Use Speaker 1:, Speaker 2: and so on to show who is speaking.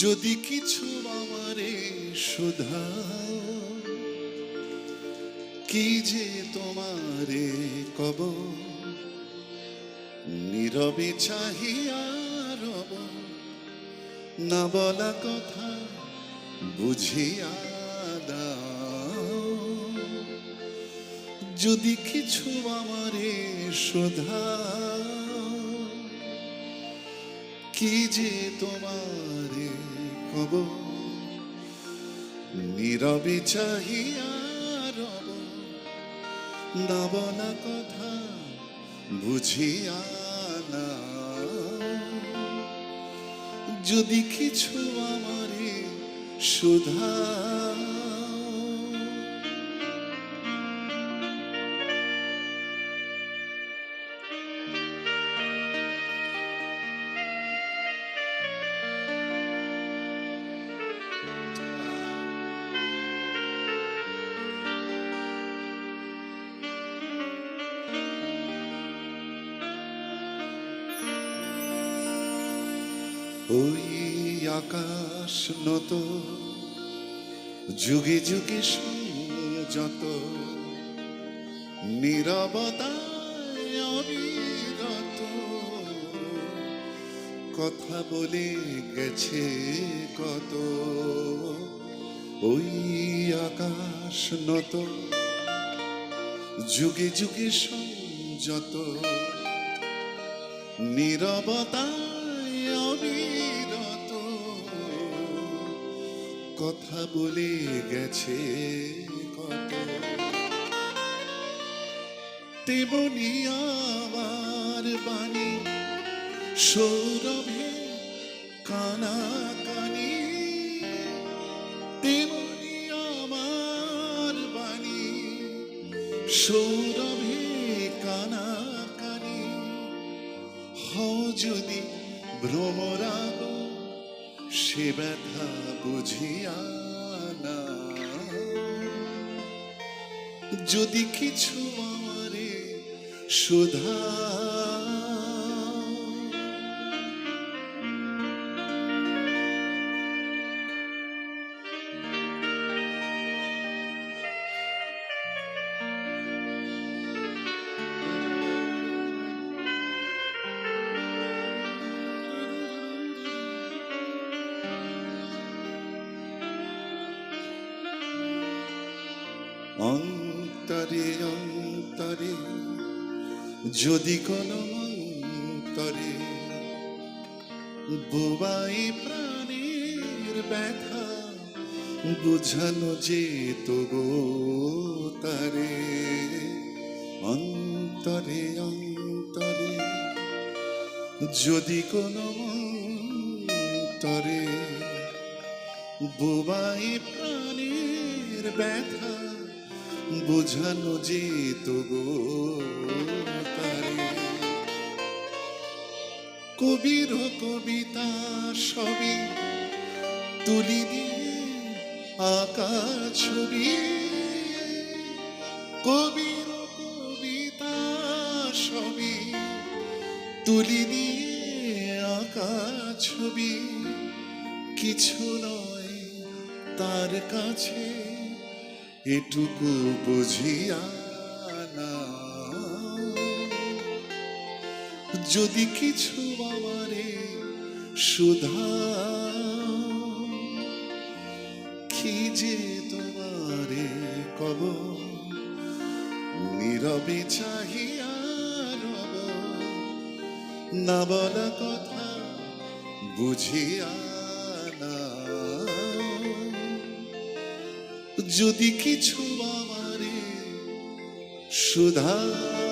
Speaker 1: যদি কিছু আমারে শোধাও, কি যে তোমারে কব, নীরবে চাহিয়া রব, না বলা কথা বুঝিয়া দাও। যদি কিছু আমারে শোধাও, কি যে তোমারে কব, নীরবে চাহিয়া রব, না বলা কথা বুঝিয়া নাও। যদি কিছু আমারে শোধাও, ওই আকাশ নত, যুগে যুগে সংযত, নীরবতায় অবিরত, কথা বলে গেছে কত। ওই আকাশ নত, যুগে যুগে সংযত, নীরবতায় অবিরত, কথা বলে গেছে কত। তেমনি আমার বাণী সৌরভে কানাকানি, তেমনি আমার বাণী সৌরভে কানাকানি। হও যদি ভ্রমরাগ, সে ব্যথা বুঝিয়া না। যদি কিছু আমারে শোধাও, অন্তরে অন্তরে যদি কোনো অন্তরে বোবাই প্রাণের ব্যথা, বুঝানো যেত গো তারে। অন্তরে অন্তরে যদি কোনো অন্তরে বোবাই প্রাণের ব্যথা, বুঝানো যেত গো তারে। কবির কবিতা সবই তুলি দিয়ে আঁকা ছবি, কবির কবিতা সবই তুলি দিয়ে আঁকা ছবি। কিছু নয় তার কাছে এটুকু বুঝিয়া না। যদি কিছু আমারে শোধাও, কি যে তোমারে কব, নীরবে চাহিয়া রব, না বলা কথা বুঝিয়া না। যদি কিছু আমারে শোধাও।